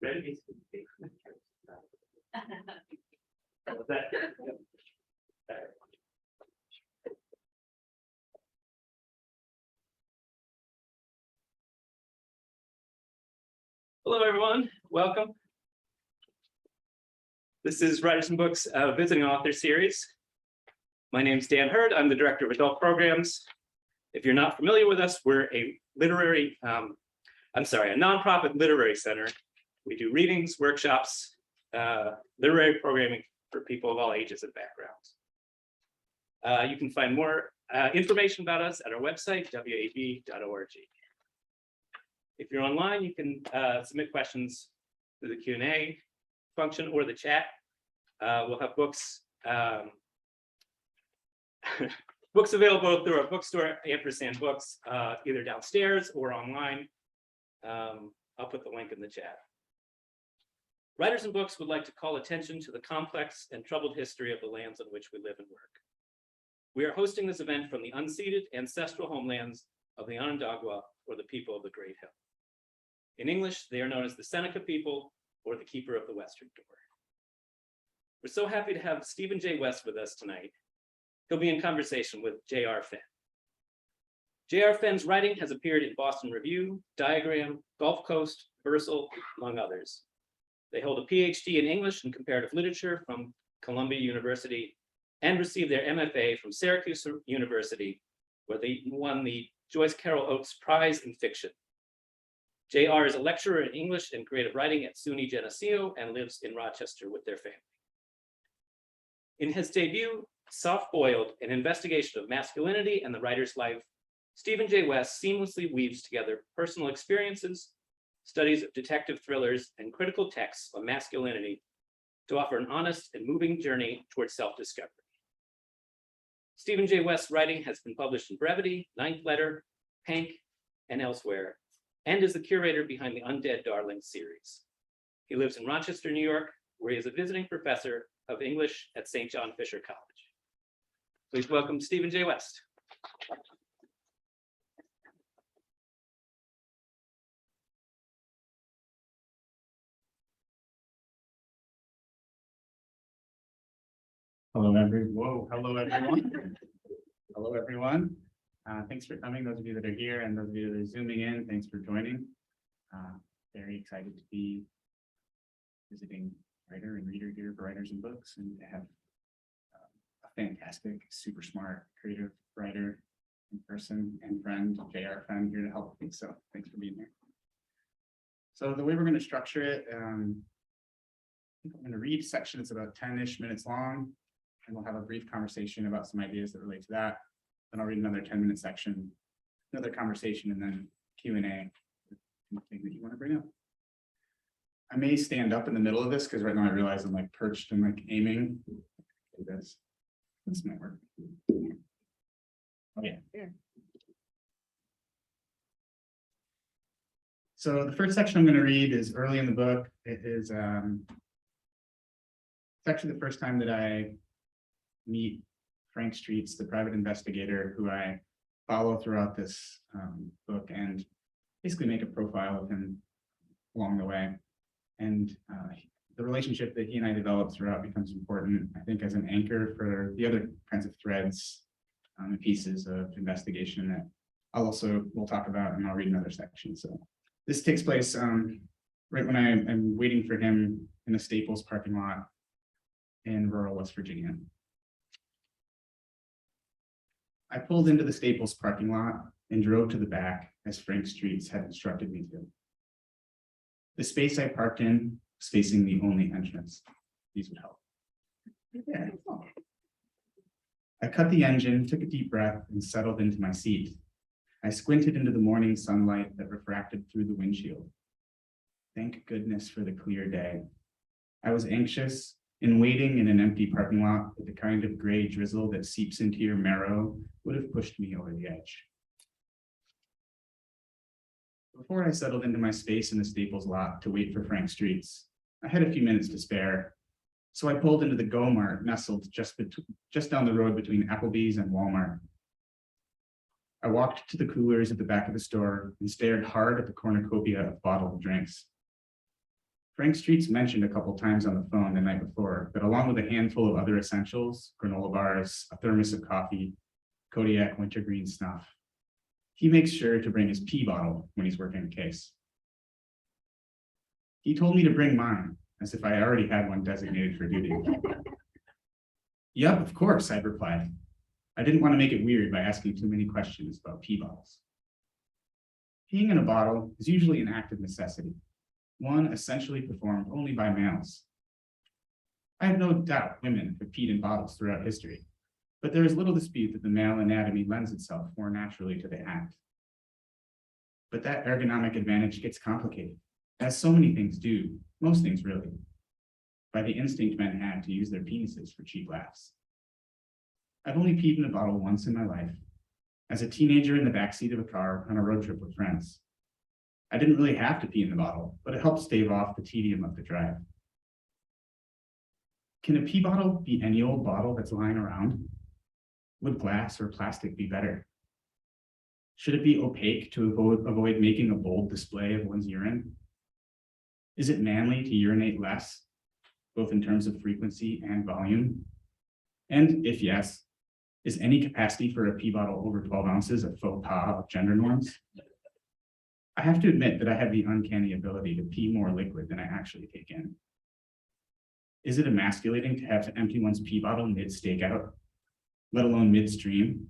Ready? Was that? Hello, everyone. Welcome. This is Writers and Books Visiting Author Series. My name is Dan Hurd. I'm the Director of Adult Programs. If you're not familiar with us, we're a a nonprofit literary center. We do readings, workshops, literary programming for people of all ages and backgrounds. You can find more information about us at our website, wab.org. If you're online, you can submit questions through the Q&A function or the chat. We'll have books books available through our bookstore, & Books, either downstairs or online. I'll put the link in the chat. Writers and Books would like to call attention to the complex and troubled history of the lands on which we live and work. We are hosting this event from the unceded ancestral homelands of the Onondaga, or the people of the Great Hill. In English, they are known as the Seneca people, or the Keeper of the Western Door. We're so happy to have Stephen J. West with us tonight. He'll be in conversation with J.R. Fenn. J.R. Fenn's writing has appeared in Boston Review, Diagram, Gulf Coast, Versal, among others. They hold a PhD in English and Comparative Literature from Columbia University and received their MFA from Syracuse University, where they won the Joyce Carol Oates Prize in Fiction. J.R. is a lecturer in English and creative writing at SUNY Geneseo and lives in Rochester with their family. In his debut, Soft Boiled, an investigation of masculinity and the writer's life, Stephen J. West seamlessly weaves together personal experiences, studies of detective thrillers, and critical texts on masculinity to offer an honest and moving journey towards self-discovery. Stephen J. West's writing has been published in Brevity, Ninth Letter, PANK, and elsewhere, and is the curator behind the Undead Darlings series. He lives in Rochester, New York, where he is a visiting professor of English at St. John Fisher College. Please welcome Stephen J. West. Hello, everyone. Hello, everyone. Thanks for coming, those of you that are here and those of you that are zooming in, thanks for joining. Very excited to be visiting writer and reader here for Writers and Books, and to have a fantastic, super smart, creative writer in person and friend, J.R. Fenn, here to help me. So thanks for being here. So the way we're going to structure it, I think I'm going to read sections about 10-ish minutes long, and we'll have a brief conversation about some ideas that relate to that. Then I'll read another 10-minute section, another conversation, and then Q&A, anything that you want to bring up. I may stand up in the middle of this because right now I realize I'm like perched and like aiming. This might work. Oh yeah. So the first section I'm going to read is early in the book. It is it's actually the first time that I meet Frank Streets, the private investigator who I follow throughout this book, and basically make a profile of him along the way. And the relationship that he and I develop throughout becomes important, I think, as an anchor for the other kinds of threads and pieces of investigation that we'll talk about, and I'll read another section. So this takes place right when I'm waiting for him in a Staples parking lot in rural West Virginia. I pulled into the Staples parking lot and drove to the back as Frank Streets had instructed me to. The space I parked in was facing the only entrance. These would help. Yeah. I cut the engine, took a deep breath, and settled into my seat. I squinted into the morning sunlight that refracted through the windshield. Thank goodness for the clear day. I was anxious, and waiting in an empty parking lot with the kind of gray drizzle that seeps into your marrow would have pushed me over the edge. Before I settled into my space in the Staples lot to wait for Frank Streets, I had a few minutes to spare, so I pulled into the Go Mart nestled just down the road between Applebee's and Walmart. I walked to the coolers at the back of the store and stared hard at the cornucopia of bottled drinks. Frank Streets mentioned a couple times on the phone the night before that along with a handful of other essentials, granola bars, a thermos of coffee, Kodiak wintergreen snuff, he makes sure to bring his pee bottle when he's working a case. He told me to bring mine, as if I already had one designated for duty. Yup, of course, I replied. I didn't want to make it weird by asking too many questions about pee bottles. Peeing in a bottle is usually an act of necessity, one essentially performed only by males. I have no doubt women have peed in bottles throughout history, but there is little dispute that the male anatomy lends itself more naturally to the act. But that ergonomic advantage gets complicated, as so many things do, most things really, by the instinct men have to use their penises for cheap laughs. I've only peed in a bottle once in my life, as a teenager in the backseat of a car on a road trip with friends. I didn't really have to pee in the bottle, but it helped stave off the tedium of the drive. Can a pee bottle be any old bottle that's lying around? Would glass or plastic be better? Should it be opaque to avoid making a bold display of one's urine? Is it manly to urinate less, both in terms of frequency and volume? And if yes, is any capacity for a pee bottle over 12 ounces a faux pas of gender norms? I have to admit that I have the uncanny ability to pee more liquid than I actually take in. Is it emasculating to have to empty one's pee bottle mid-stakeout, let alone midstream?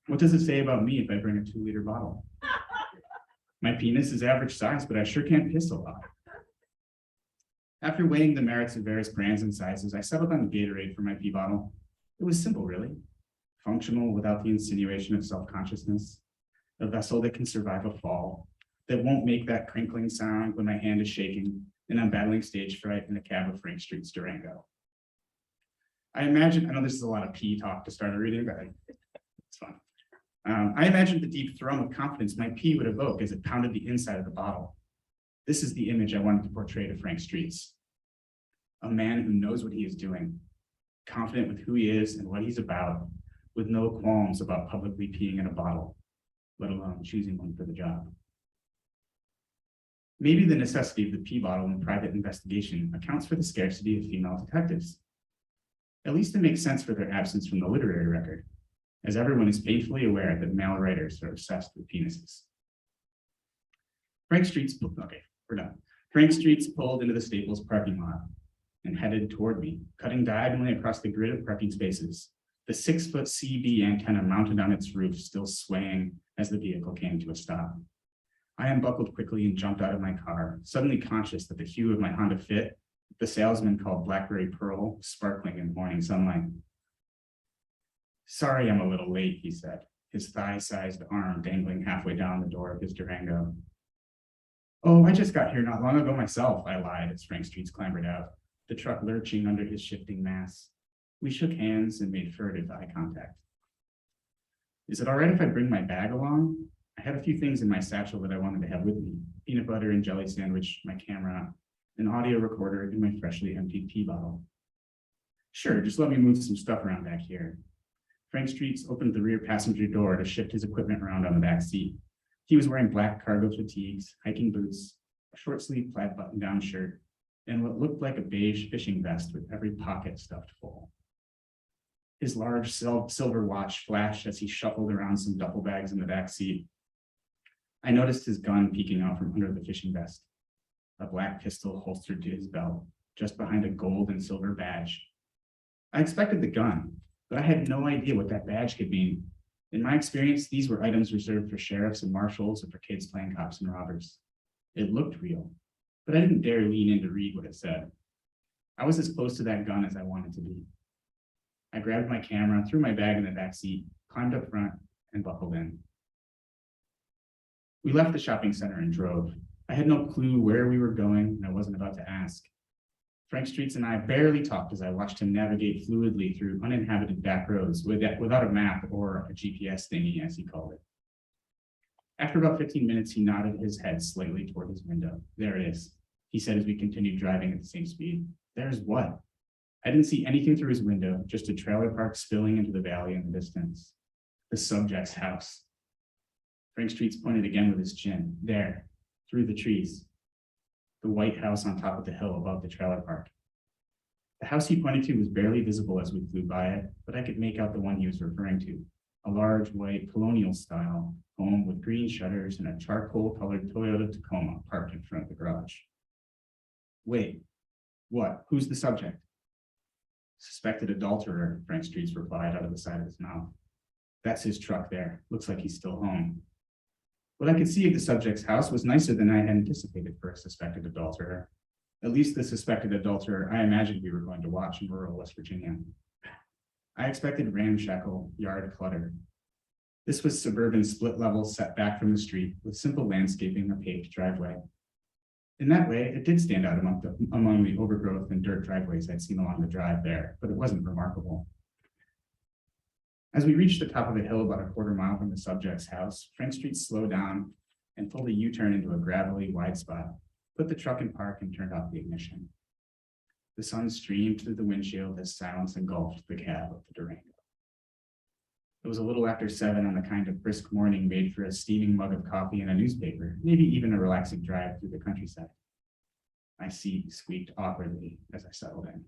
What does it say about me if I bring a 2-liter bottle? My penis is average size, but I sure can't piss a lot. After weighing the merits of various brands and sizes, I settled on Gatorade for my pee bottle. It was simple, really. Functional without the insinuation of self-consciousness. A vessel that can survive a fall, that won't make that crinkling sound when my hand is shaking and I'm battling stage fright in the cab of Frank Street's Durango. I know this is a lot of pee talk to start a reading, but it's fun. I imagined the deep thrum of confidence my pee would evoke as it pounded the inside of the bottle. This is the image I wanted to portray to Frank Streets. A man who knows what he is doing, confident with who he is and what he's about, with no qualms about publicly peeing in a bottle, let alone choosing one for the job. Maybe the necessity of the pee bottle in private investigation accounts for the scarcity of female detectives. At least it makes sense for their absence from the literary record, as everyone is painfully aware that male writers are obsessed with penises. Frank Streets pulled into the Staples parking lot and headed toward me, cutting diagonally across the grid of parking spaces, the 6-foot CB antenna mounted on its roof still swaying as the vehicle came to a stop. I unbuckled quickly and jumped out of my car, suddenly conscious that the hue of my Honda Fit, the salesman called Blackberry Pearl, was sparkling in the morning sunlight. Sorry I'm a little late, he said, his thigh-sized arm dangling halfway down the door of his Durango. Oh, I just got here not long ago myself, I lied as Frank Streets clambered out, the truck lurching under his shifting mass. We shook hands and made furtive eye contact. Is it all right if I bring my bag along? I had a few things in my satchel that I wanted to have with me. Peanut butter and jelly sandwich, my camera, an audio recorder, and my freshly emptied pee bottle. Sure, just let me move some stuff around back here. Frank Streets opened the rear passenger door to shift his equipment around on the back seat. He was wearing black cargo fatigues, hiking boots, a short-sleeved plaid button-down shirt, and what looked like a beige fishing vest with every pocket stuffed full. His large silver watch flashed as he shuffled around some duffel bags in the back seat. I noticed his gun peeking out from under the fishing vest, a black pistol holstered to his belt, just behind a gold and silver badge. I expected the gun, but I had no idea what that badge could mean. In my experience, these were items reserved for sheriffs and marshals or for kids playing cops and robbers. It looked real, but I didn't dare lean in to read what it said. I was as close to that gun as I wanted to be. I grabbed my camera, threw my bag in the back seat, climbed up front, and buckled in. We left the shopping center and drove. I had no clue where we were going, and I wasn't about to ask. Frank Streets and I barely talked as I watched him navigate fluidly through uninhabited back roads without a map or a GPS thingy, as he called it. After about 15 minutes, he nodded his head slightly toward his window. There it is, he said as we continued driving at the same speed. There's what? I didn't see anything through his window, just a trailer park spilling into the valley in the distance. The subject's house. Frank Streets pointed again with his chin. There, through the trees. the white house on top of the hill above the trailer park. The house he pointed to was barely visible as we flew by it, but I could make out the one he was referring to, a large white colonial-style home with green shutters and a charcoal-colored Toyota Tacoma parked in front of the garage. Wait, what? Who's the subject? Suspected adulterer, Frank Streets replied out of the side of his mouth. That's his truck there. Looks like he's still home. What I could see of the subject's house was nicer than I had anticipated for a suspected adulterer. At least the suspected adulterer I imagined we were going to watch in rural West Virginia. I expected ramshackle yard clutter. This was suburban split level set back from the street with simple landscaping or paved driveway. In that way, it did stand out among the overgrowth and dirt driveways I'd seen along the drive there, but it wasn't remarkable. As we reached the top of the hill about a quarter mile from the subject's house, Frank Street slowed down and pulled a U-turn into a gravelly wide spot, put the truck in park and turned off the ignition. The sun streamed through the windshield as silence engulfed the cab of the Durango. It was a little after 7 on the kind of brisk morning made for a steaming mug of coffee and a newspaper, maybe even a relaxing drive through the countryside. My seat squeaked awkwardly as I settled in.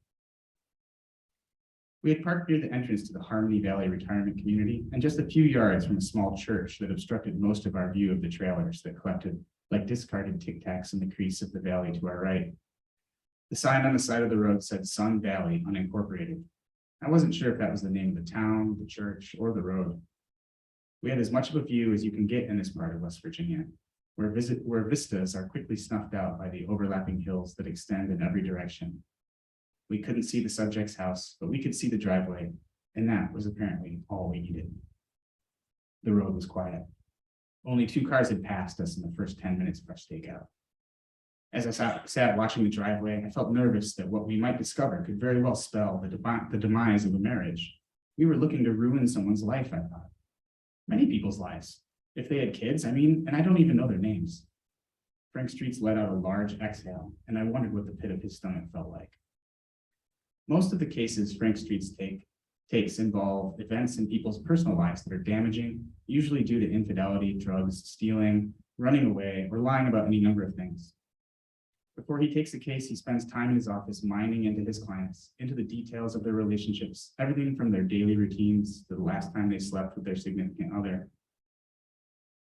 We had parked near the entrance to the Harmony Valley retirement community and just a few yards from a small church that obstructed most of our view of the trailers that collected like discarded Tic Tacs in the crease of the valley to our right. The sign on the side of the road said Sun Valley Unincorporated. I wasn't sure if that was the name of the town, the church, or the road. We had as much of a view as you can get in this part of West Virginia, where vistas are quickly snuffed out by the overlapping hills that extend in every direction. We couldn't see the subject's house, but we could see the driveway, and that was apparently all we needed. The road was quiet. Only 2 cars had passed us in the first 10 minutes of our stakeout. As I sat watching the driveway, I felt nervous that what we might discover could very well spell the demise of a marriage. We were looking to ruin someone's life, I thought. Many people's lives. If they had kids, and I don't even know their names. Frank Streets let out a large exhale, and I wondered what the pit of his stomach felt like. Most of the cases Frank Streets takes involve events in people's personal lives that are damaging, usually due to infidelity, drugs, stealing, running away, or lying about any number of things. Before he takes a case, he spends time in his office mining into his clients, into the details of their relationships, everything from their daily routines to the last time they slept with their significant other.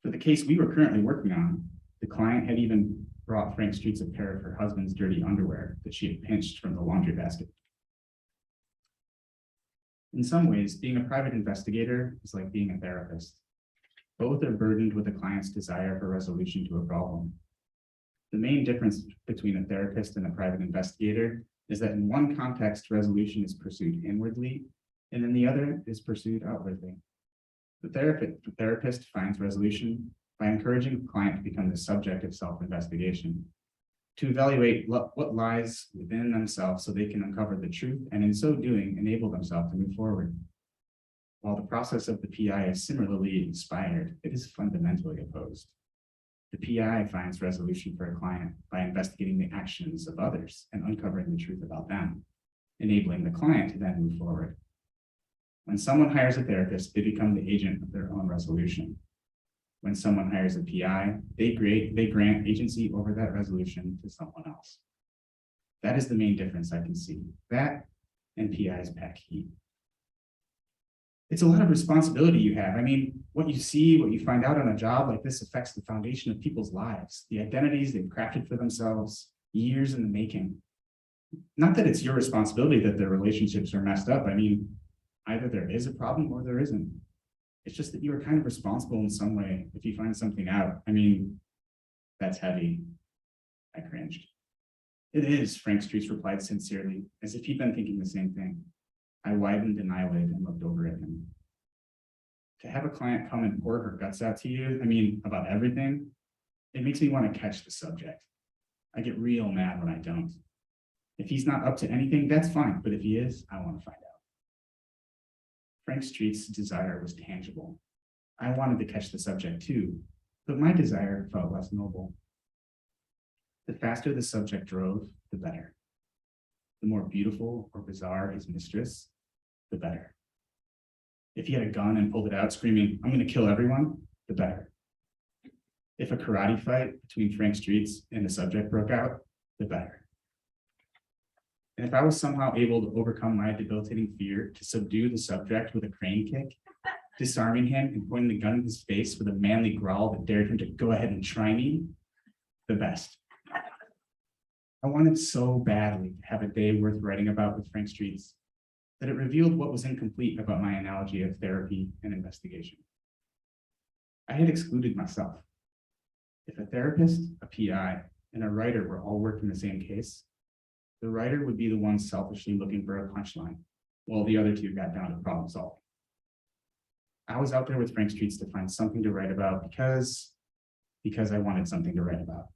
For the case we were currently working on, the client had even brought Frank Streets a pair of her husband's dirty underwear that she had pinched from the laundry basket. In some ways, being a private investigator is like being a therapist. Both are burdened with a client's desire for resolution to a problem. The main difference between a therapist and a private investigator is that in one context, resolution is pursued inwardly, and in the other is pursued outwardly. The therapist finds resolution by encouraging the client to become the subject of self-investigation, to evaluate what lies within themselves so they can uncover the truth, and in so doing, enable themselves to move forward. While the process of the PI is similarly inspired, it is fundamentally opposed. The PI finds resolution for a client by investigating the actions of others and uncovering the truth about them, enabling the client to then move forward. When someone hires a therapist, they become the agent of their own resolution. When someone hires a PI, they grant agency over that resolution to someone else. That is the main difference I can see. That and PIs pack heat. It's a lot of responsibility you have. What you see, what you find out on a job like this affects the foundation of people's lives, the identities they've crafted for themselves, years in the making. Not that it's your responsibility that their relationships are messed up. Either there is a problem or there isn't. It's just that you are kind of responsible in some way if you find something out. That's heavy. I cringed. It is, Frank Streets replied sincerely, as if he'd been thinking the same thing. I widened an eyelid and looked over at him. To have a client come and pour her guts out to you, about everything, it makes me want to catch the subject. I get real mad when I don't. If he's not up to anything, that's fine, but if he is, I want to find out. Frank Streets' desire was tangible. I wanted to catch the subject too, but my desire felt less noble. The faster the subject drove, the better. The more beautiful or bizarre his mistress, the better. If he had a gun and pulled it out screaming, "I'm going to kill everyone," the better. If a karate fight between Frank Streets and the subject broke out, the better. And if I was somehow able to overcome my debilitating fear to subdue the subject with a crane kick, disarming him and pointing the gun in his face with a manly growl that dared him to go ahead and try me, the best. I wanted so badly to have a day worth writing about with Frank Streets that it revealed what was incomplete about my analogy of therapy and investigation. I had excluded myself. If a therapist, a PI, and a writer were all working the same case, the writer would be the one selfishly looking for a punchline, while the other two got down to problem solving. I was out there with Frank Streets to find something to write about because I wanted something to write about.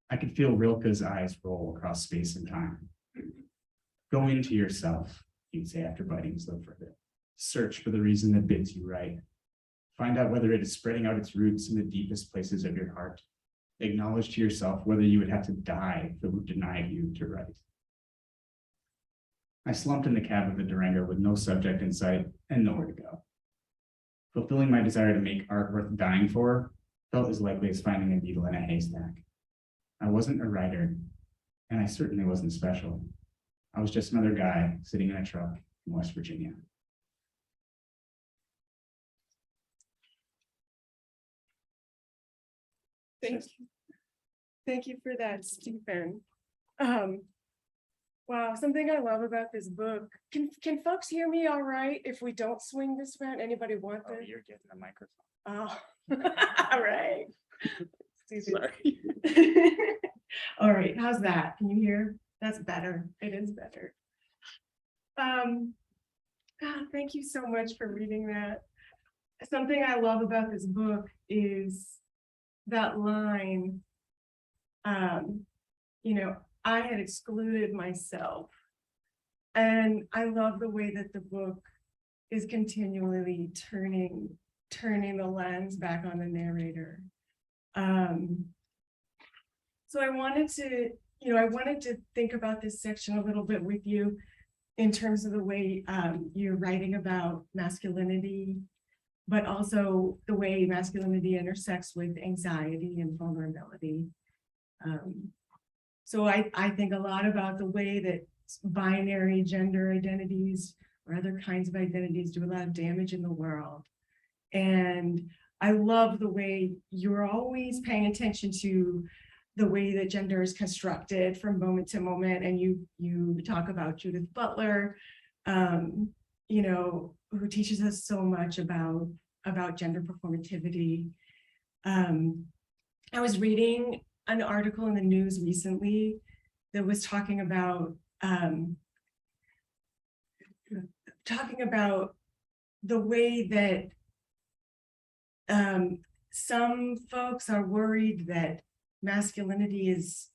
I could feel Rilke's eyes roll across space and time. Go into yourself, he'd say after biting his lip for a bit. Search for the reason that bids you write. Find out whether it is spreading out its roots in the deepest places of your heart. Acknowledge to yourself whether you would have to die if it would deny you to write. I slumped in the cab of the Durango with no subject in sight and nowhere to go. Fulfilling my desire to make art worth dying for felt as likely as finding a needle in a haystack. I wasn't a writer, and I certainly wasn't special. I was just another guy sitting in a truck in West Virginia. Thank you. Thank you for that, Stephen. Wow, something I love about this book. Can folks hear me all right if we don't swing this around? Anybody want Oh, this? you're getting a microphone. Oh, all right. Sorry. All right, how's that? Can you hear? That's better. It is better. Thank you so much for reading that. Something I love about this book is that line, I had excluded myself. And I love the way that the book is continually turning the lens back on the narrator. So I wanted to think about this section a little bit with you in terms of the way you're writing about masculinity, but also the way masculinity intersects with anxiety and vulnerability. So I think a lot about the way that binary gender identities or other kinds of identities do a lot of damage in the world. And I love the way you're always paying attention to the way that gender is constructed from moment to moment. And you talk about Judith Butler, who teaches us so much about gender performativity. I was reading an article in the news recently that was talking about the way that some folks are worried that masculinity is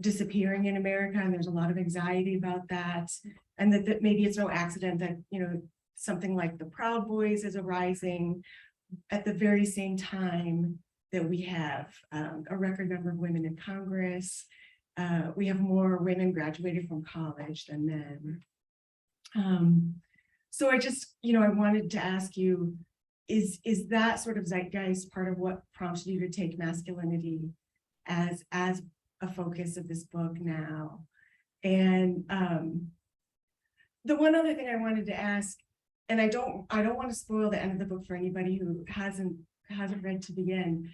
disappearing in America, and there's a lot of anxiety about that, and that maybe it's no accident that something like the Proud Boys is arising at the very same time that we have a record number of women in Congress. We have more women graduating from college than men. So I just, I wanted to ask you, is that sort of zeitgeist part of what prompted you to take masculinity as a focus of this book now? And the one other thing I wanted to ask, and I don't want to spoil the end of the book for anybody who hasn't read to the end,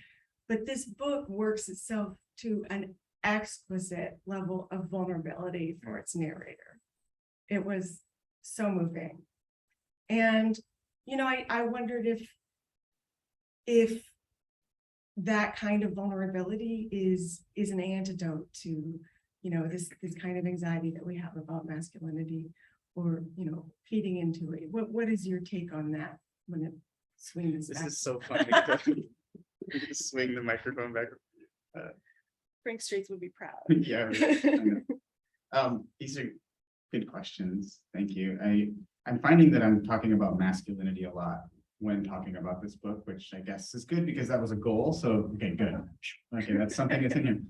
but this book works itself to an exquisite level of vulnerability for its narrator. It was so moving. And, I wondered if that kind of vulnerability is an antidote to, this kind of anxiety that we have about masculinity, or, feeding into it. What is your take on that when it swings back? This is so funny. Just swing the microphone back. Frank Streets would be proud. Yeah. Right. These are good questions. Thank you. I'm finding that I'm talking about masculinity a lot when talking about this book, which I guess is good because that was a goal. So, okay, good. Okay, that's something that's in here.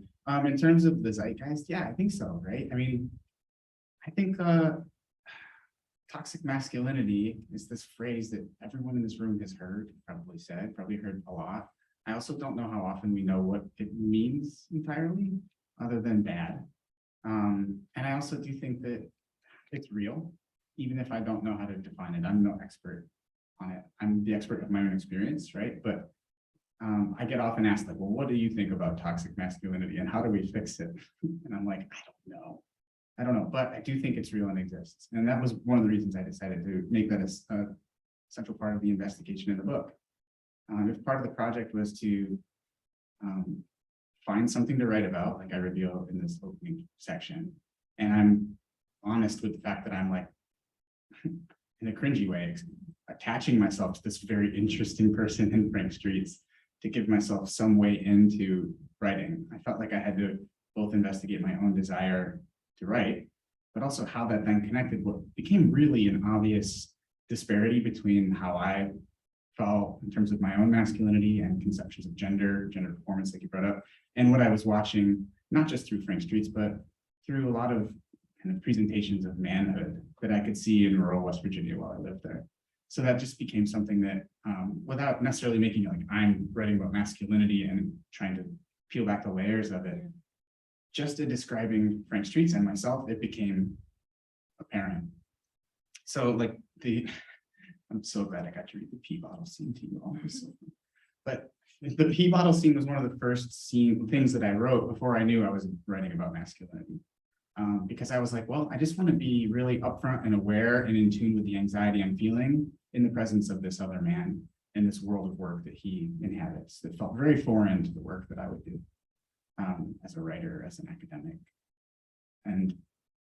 In terms of the zeitgeist, yeah, I think so, right? I mean, I think toxic masculinity is this phrase that everyone in this room has heard, probably heard a lot. I also don't know how often we know what it means entirely, other than bad. And I also do think that it's real, even if I don't know how to define it. I'm no expert on it. I'm the expert of my own experience, right? But I get often asked, like, well, what do you think about toxic masculinity and how do we fix it? And I'm like, I don't know, but I do think it's real and exists. And that was one of the reasons I decided to make that a central part of the investigation in the book. If part of the project was to find something to write about, like I reveal in this opening section, and I'm honest with the fact that I'm like, in a cringy way, attaching myself to this very interesting person in Frank Streets to give myself some way into writing. I felt like I had to both investigate my own desire to write, but also how that then connected what became really an obvious disparity between how I felt in terms of my own masculinity and conceptions of gender performance, like you brought up, and what I was watching, not just through Frank Streets, but through a lot of kind of presentations of manhood that I could see in rural West Virginia while I lived there. So that just became something that, without necessarily making it like I'm writing about masculinity and trying to peel back the layers of it, just in describing Frank Streets and myself, it became apparent. So like I'm so glad I got to read the pee bottle scene to you all. But the pee bottle scene was one of the first things that I wrote before I knew I was writing about masculinity. Because I was like, well, I just want to be really upfront and aware and in tune with the anxiety I'm feeling in the presence of this other man in this world of work that he inhabits that felt very foreign to the work that I would do as a writer, as an academic. And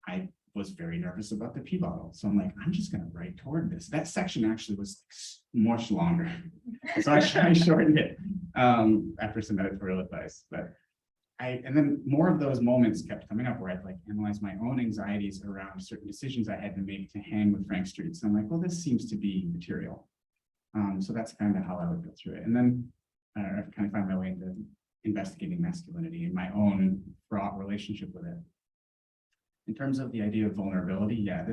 I was very nervous about the pee bottle. So I'm like, I'm just going to write toward this. That section actually was much longer. So I shortened it after some editorial advice. But and then more of those moments kept coming up where I'd like analyze my own anxieties around certain decisions I had to make to hang with Frank Streets. And I'm like, well, this seems to be material. So that's kind of how I would go through it. And then I kind of find my way into investigating masculinity and my own fraught relationship with it. In terms of the idea of vulnerability, yeah,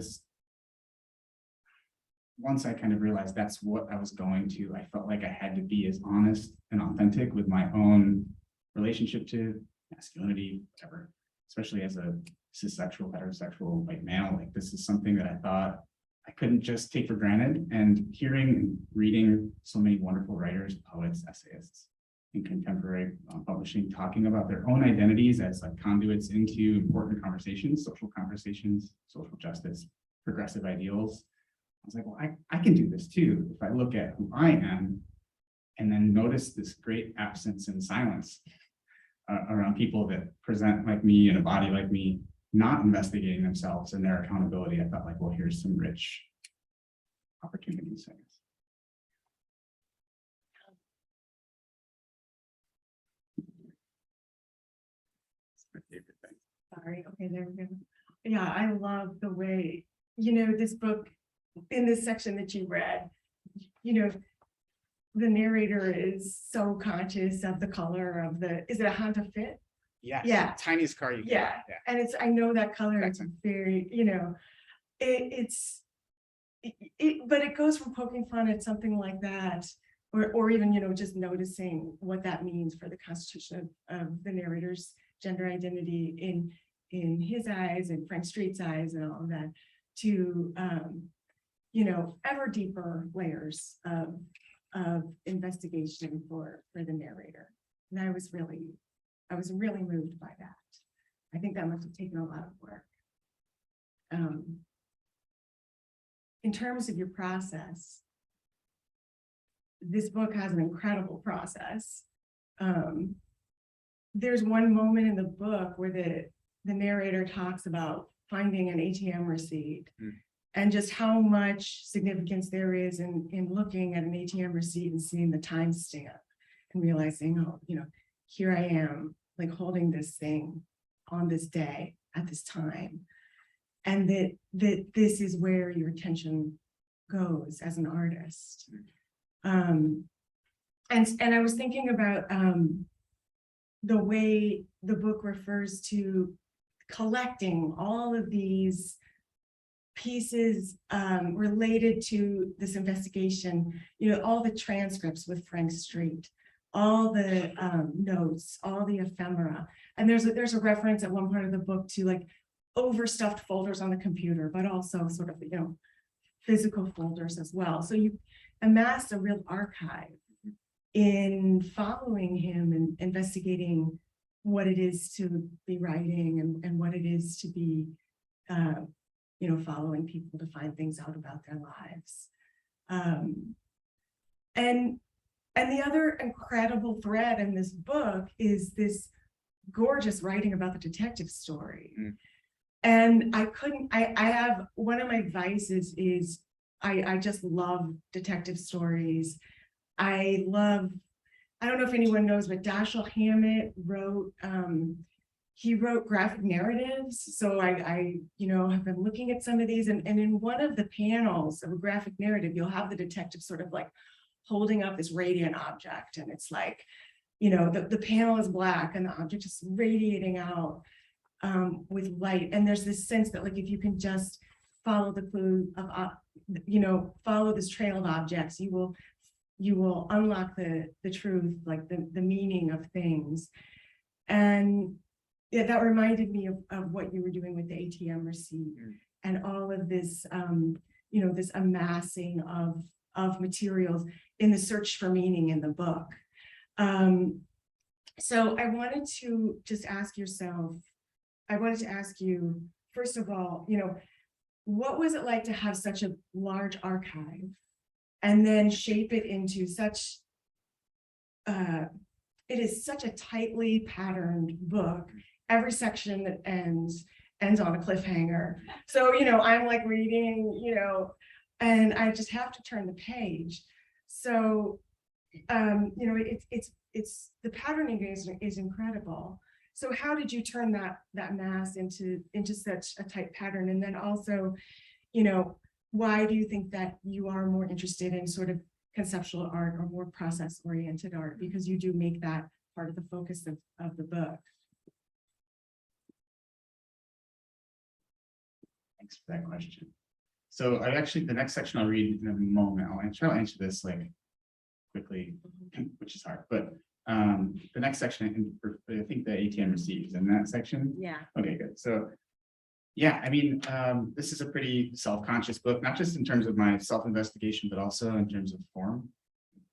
once I kind of realized that's what I was going to, I felt like I had to be as honest and authentic with my own relationship to masculinity, whatever, especially as a cis-sexual, heterosexual white male. Like this is something that I thought I couldn't just take for granted. And hearing and reading so many wonderful writers, poets, essayists in contemporary publishing talking about their own identities as like conduits into important conversations, social justice, progressive ideals. I was like, well, I can do this too if I look at who I am and then notice this great absence and silence around people that present like me and a body like me, not investigating themselves and their accountability. I thought like, well, here's some rich opportunities, I guess. It's my favorite thing. Sorry, okay, there we go. Yeah, I love the way, this book, in this section that you read, the narrator is so conscious of the color of is it a Honda Fit? Yes. Yeah. Tiniest car you can Yeah. buy. And I know that color, That's it's very, but it goes from poking fun at something like that, or even, just noticing what that means for the constitution of the narrator's gender identity in his eyes and Frank Street's eyes and all of that, to, ever deeper layers of investigation for the narrator. And I was really moved by that. I think that must have taken a lot of work. In terms of your process, this book has an incredible process. There's one moment in the book where the narrator talks about finding an ATM receipt and just how much significance there is in looking at an ATM receipt and seeing the timestamp and realizing, oh, here I am, like holding this thing on this day at this time. And that this is where your attention goes as an artist. And I was thinking about the way the book refers to collecting all of these pieces related to this investigation, all the transcripts with Frank Street, all the notes, all the ephemera. And there's a reference at one part of the book to like overstuffed folders on the computer, but also sort of, physical folders as well. So you amassed a real archive in following him and investigating what it is to be writing and what it is to be, following people to find things out about their lives. And the other incredible thread in this book is this gorgeous writing about the detective story. And I have, one of my vices is I just love detective stories. I don't know if anyone knows, but Dashiell Hammett wrote, he wrote graphic narratives. So I have been looking at some of these, and in one of the panels of a graphic narrative, you'll have the detective sort of like holding up this radiant object. And it's like, the panel is black and the object is radiating out with light. And there's this sense that like, if you can just follow the clue of, follow this trail of objects, you will unlock the truth, like the meaning of things. And yeah, that reminded me of what you were doing with the ATM receipt and all of this, this amassing of materials in the search for meaning in the book. So I wanted to just ask you, first of all, what was it like to have such a large archive and then shape it into such, it is such a tightly patterned book. Every section that ends on a cliffhanger. So, I'm like reading, and I just have to turn the page. So, it's the patterning is incredible. So how did you turn that mass into such a tight pattern? And then also, why do you think that you are more interested in sort of conceptual art or more process-oriented art? Because you do make that part of the focus of the book. Thanks for that question. So the next section I'll read in a moment. I'll try to answer this like quickly, which is hard, but the next section, I think the ATM receipt is in that section. Yeah. Okay, good. So yeah, I mean, this is a pretty self-conscious book, not just in terms of my self-investigation, but also in terms of form.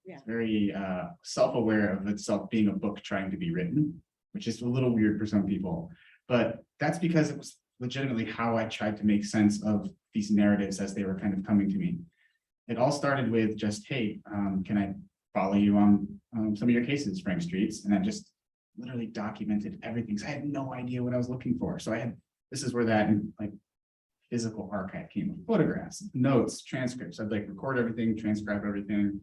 Yeah. It's very self-aware of itself being a book trying to be written, which is a little weird for some people, but that's because it was legitimately how I tried to make sense of these narratives as they were kind of coming to me. It all started with just, hey, can I follow you on some of your cases, Frank Streets? And I just literally documented everything. So I had no idea what I was looking for. So this is where that like physical archive came with photographs, notes, transcripts. I'd like record everything, transcribe everything.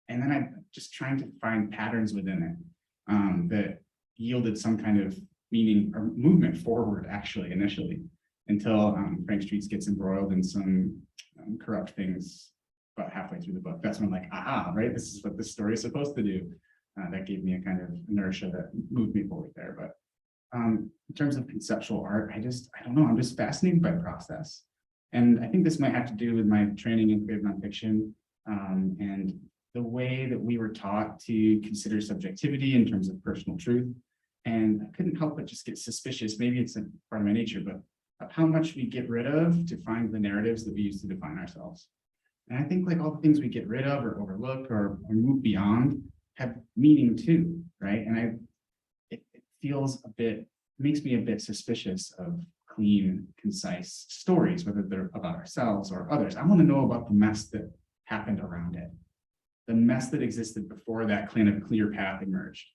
And then I'm just trying to find patterns within it that yielded some kind of meaning or movement forward, actually, initially, until Frank Streets gets embroiled in some corrupt things about halfway through the book. That's when I'm like, aha, right? This is what this story is supposed to do. That gave me a kind of inertia that moved me forward there. But in terms of conceptual art, I don't know, I'm just fascinated by process. And I think this might have to do with my training in creative nonfiction and the way that we were taught to consider subjectivity in terms of personal truth. And I couldn't help but just get suspicious, maybe it's a part of my nature, but of how much we get rid of to find the narratives that we use to define ourselves. And I think like all the things we get rid of or overlook or move beyond have meaning too, right? And it makes me a bit suspicious of clean, concise stories, whether they're about ourselves or others. I want to know about the mess that happened around it, the mess that existed before that kind of clear path emerged.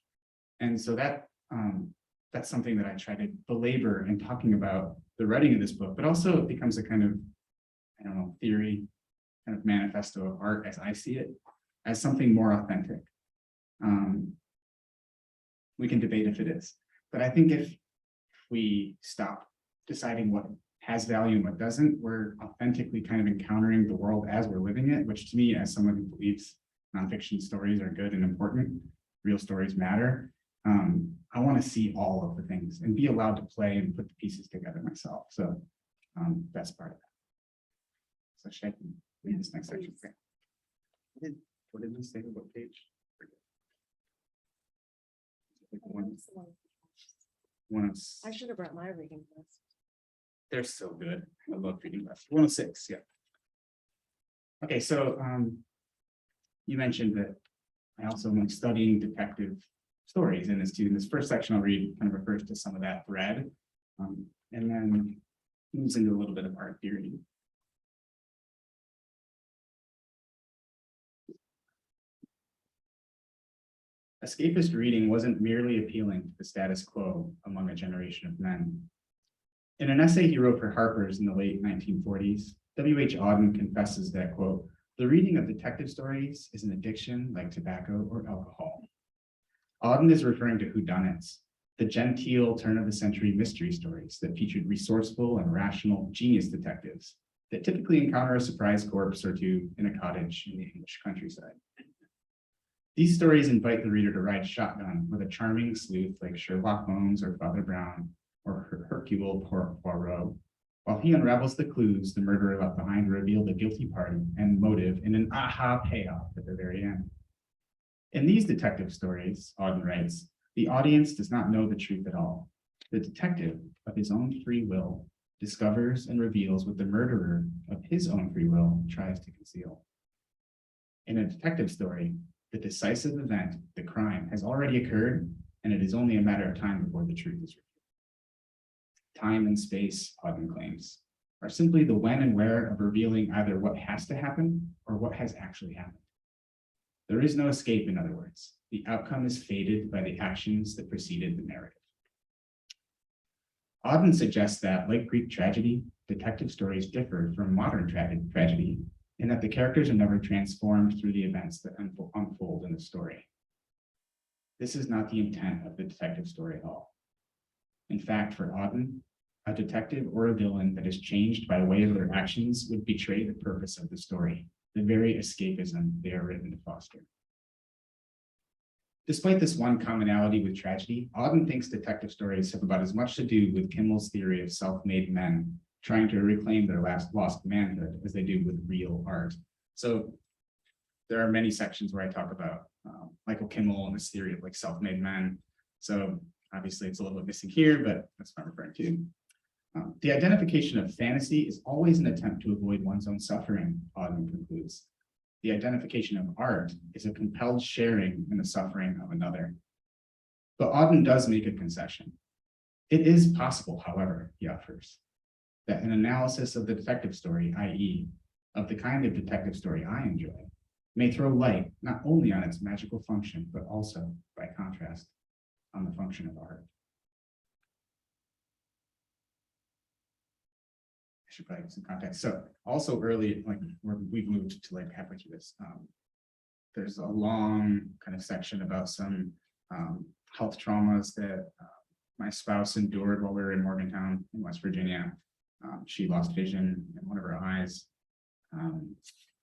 And so that's something that I try to belabor in talking about the writing of this book, but also it becomes a kind of, I don't know, theory, kind of manifesto of art as I see it, as something more authentic. We can debate if it is, but I think if we stop deciding what has value and what doesn't, we're authentically kind of encountering the world as we're living it, which to me, as someone who believes nonfiction stories are good and important, real stories matter. I want to see all of the things and be allowed to play and put the pieces together myself. So that's part of that. So should I read this next section? What did we say? What page? I should have brought my reading list. They're so good. I love reading lists. 106, yeah. Okay, so you mentioned that I also am like studying detective stories in this first section I'll read kind of refers to some of that thread, and then moves into a little bit of art theory. Escapist reading wasn't merely appealing to the status quo among a generation of men. In an essay he wrote for Harper's in the late 1940s, W.H. Auden confesses that, quote, "The reading of detective stories is an addiction like tobacco or alcohol." Auden is referring to whodunits, the genteel turn-of-the-century mystery stories that featured resourceful and rational genius detectives that typically encounter a surprise corpse or two in a cottage in the English countryside. These stories invite the reader to ride shotgun with a charming sleuth like Sherlock Holmes or Father Brown or Hercule Poirot, while he unravels the clues the murderer left behind to reveal the guilty party and motive in an aha payoff at the very end. In these detective stories, Auden writes, the audience does not know the truth at all. The detective, of his own free will, discovers and reveals what the murderer of his own free will tries to conceal. In a detective story, the decisive event, the crime, has already occurred, and it is only a matter of time before the truth is revealed. Time and space, Auden claims, are simply the when and where of revealing either what has to happen or what has actually happened. There is no escape, in other words. The outcome is fated by the actions that preceded the narrative. Auden suggests that, like Greek tragedy, detective stories differ from modern tragedy in that the characters are never transformed through the events that unfold in the story. This is not the intent of the detective story at all. In fact, for Auden, a detective or a villain that is changed by way of their actions would betray the purpose of the story, the very escapism they are written to foster. Despite this one commonality with tragedy, Auden thinks detective stories have about as much to do with Kimmel's theory of self-made men trying to reclaim their lost manhood as they do with real art. So there are many sections where I talk about Michael Kimmel and this theory of like self-made men. So obviously it's a little bit missing here, but that's what I'm referring to. The identification of fantasy is always an attempt to avoid one's own suffering, Auden concludes. The identification of art is a compelled sharing in the suffering of another. But Auden does make a concession. It is possible, however, he offers, that an analysis of the detective story, i.e., of the kind of detective story I enjoy, may throw light not only on its magical function, but also, by contrast, on the function of art. I should probably give some context. So also early, like we've moved to like halfway through this. There's a long kind of section about some health traumas that my spouse endured while we were in Morgantown in West Virginia. She lost vision in one of her eyes.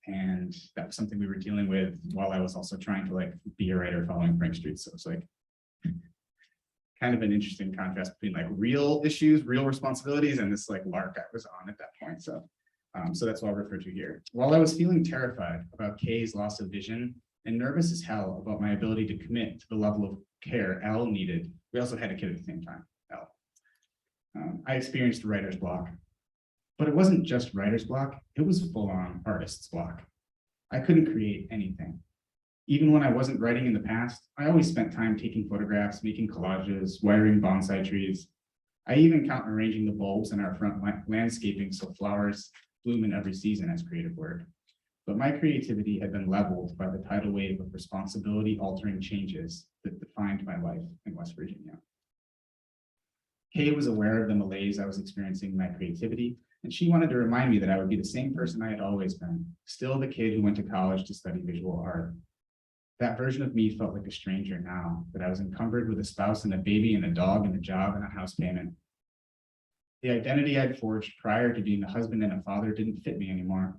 And that was something we were dealing with while I was also trying to like be a writer following Frank Street. So it's like kind of an interesting contrast between like real issues, real responsibilities, and this like lark I was on at that point. So that's what I'll refer to here. While I was feeling terrified about Kay's loss of vision and nervous as hell about my ability to commit to the level of care Elle needed, we also had a kid at the same time, Elle. I experienced writer's block. But it wasn't just writer's block, it was full-on artist's block. I couldn't create anything. Even when I wasn't writing in the past, I always spent time taking photographs, making collages, wiring bonsai trees. I even count arranging the bulbs in our front landscaping so flowers bloom in every season as creative work. But my creativity had been leveled by the tidal wave of responsibility-altering changes that defined my life in West Virginia. Kay was aware of the malaise I was experiencing in my creativity, and she wanted to remind me that I would be the same person I had always been, still the kid who went to college to study visual art. That version of me felt like a stranger now, that I was encumbered with a spouse and a baby and a dog and a job and a house payment. The identity I'd forged prior to being a husband and a father didn't fit me anymore.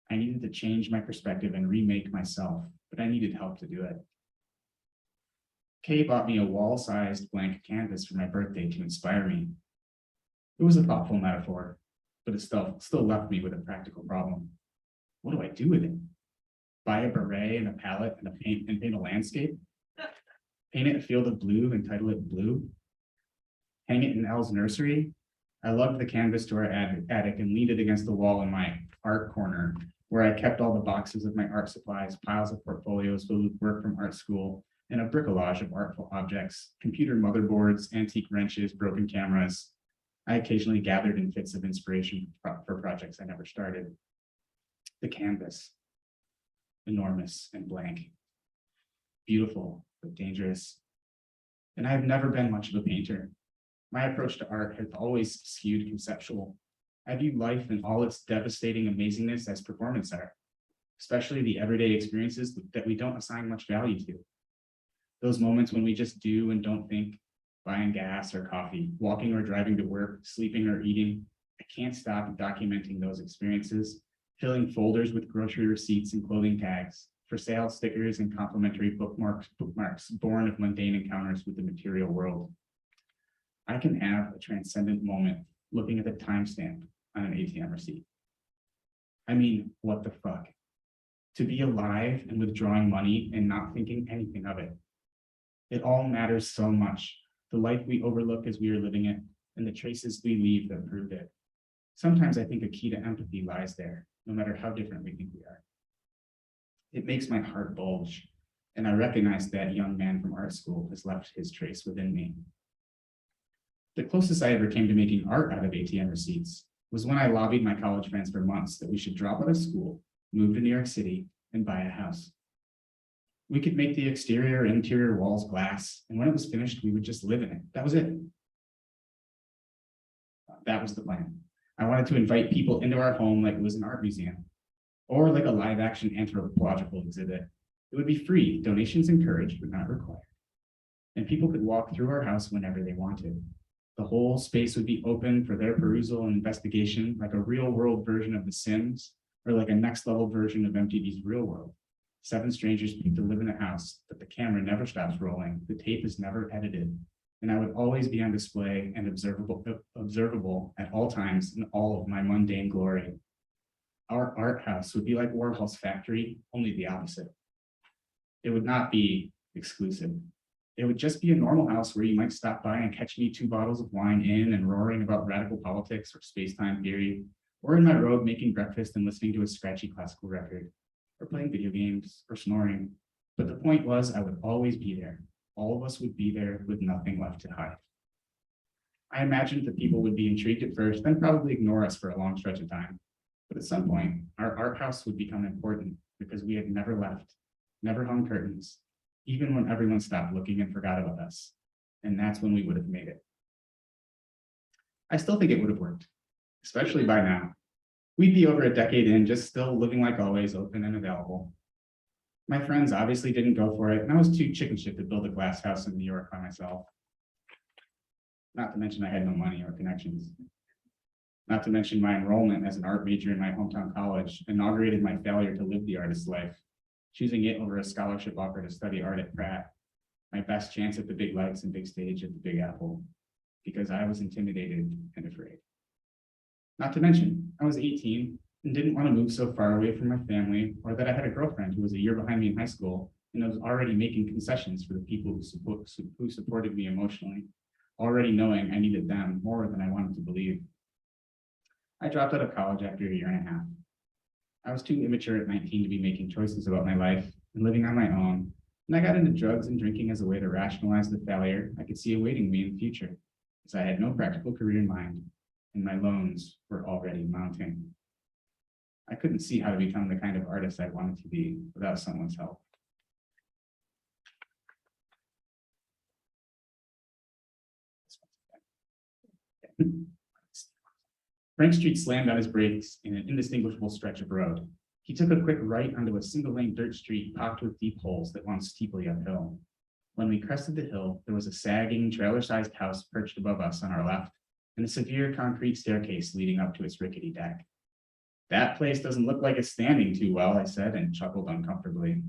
I needed to change my perspective and remake myself, but I needed help to do it. Kay bought me a wall-sized blank canvas for my birthday to inspire me. It was a thoughtful metaphor, but it still left me with a practical problem. What do I do with it? Buy a beret and a palette and paint a landscape? Paint it a field of blue and title it Blue. Hang it in Elle's nursery. I lugged the canvas to our attic and leaned it against the wall in my art corner, where I kept all the boxes of my art supplies, piles of portfolios filled with work from art school, and a bricolage of artful objects, computer motherboards, antique wrenches, broken cameras. I occasionally gathered in fits of inspiration for projects I never started. The canvas, enormous and blank, beautiful but dangerous. And I have never been much of a painter. My approach to art has always skewed conceptual. I view life in all its devastating amazingness as performance art, especially the everyday experiences that we don't assign much value to. Those moments when we just do and don't think, buying gas or coffee, walking or driving to work, sleeping or eating. I can't stop documenting those experiences, filling folders with grocery receipts and clothing tags, for sale stickers and complimentary bookmarks born of mundane encounters with the material world. I can have a transcendent moment looking at the timestamp on an ATM receipt. I mean, what the fuck? To be alive and withdrawing money and not thinking anything of it. It all matters so much. The life we overlook as we are living it and the traces we leave that prove it. Sometimes I think a key to empathy lies there, no matter how different we think we are. It makes my heart bulge, and I recognize that young man from art school has left his trace within me. The closest I ever came to making art out of ATM receipts was when I lobbied my college friends for months that we should drop out of school, move to New York City, and buy a house. We could make the exterior and interior walls glass, and when it was finished, we would just live in it. That was it. That was the plan. I wanted to invite people into our home like it was an art museum, or like a live-action anthropological exhibit. It would be free, donations encouraged, but not required. And people could walk through our house whenever they wanted. The whole space would be open for their perusal and investigation, like a real-world version of The Sims, or like a next-level version of MTV's Real World. 7 strangers pick to live in a house, but the camera never stops rolling, the tape is never edited, and I would always be on display and observable at all times in all of my mundane glory. Our art house would be like Warhol's factory, only the opposite. It would not be exclusive. It would just be a normal house where you might stop by and catch me 2 bottles of wine in and roaring about radical politics or space-time theory, or in my robe making breakfast and listening to a scratchy classical record, or playing video games, or snoring. But the point was, I would always be there. All of us would be there with nothing left to hide. I imagined that people would be intrigued at first, then probably ignore us for a long stretch of time. But at some point, our art house would become important because we had never left, never hung curtains, even when everyone stopped looking and forgot about us. And that's when we would have made it. I still think it would have worked, especially by now. We'd be over a decade in, just still living like always, open and available. My friends obviously didn't go for it, and I was too chicken shit to build a glass house in New York by myself. Not to mention I had no money or connections. Not to mention my enrollment as an art major in my hometown college inaugurated my failure to live the artist's life, choosing it over a scholarship offer to study art at Pratt, my best chance at the big lights and big stage at the Big Apple, because I was intimidated and afraid. Not to mention, I was 18 and didn't want to move so far away from my family, or that I had a girlfriend who was a year behind me in high school and was already making concessions for the people who supported me emotionally, already knowing I needed them more than I wanted to believe. I dropped out of college after a year and a half. I was too immature at 19 to be making choices about my life and living on my own, and I got into drugs and drinking as a way to rationalize the failure I could see awaiting me in the future, as I had no practical career in mind, and my loans were already mounting. I couldn't see how to become the kind of artist I wanted to be without someone's help. Frank Street slammed on his brakes in an indistinguishable stretch of road. He took a quick right onto a single-lane dirt street pocked with deep holes that wound steeply uphill. When we crested the hill, there was a sagging, trailer-sized house perched above us on our left, and a severe concrete staircase leading up to its rickety deck. "That place doesn't look like it's standing too well," I said, and chuckled uncomfortably.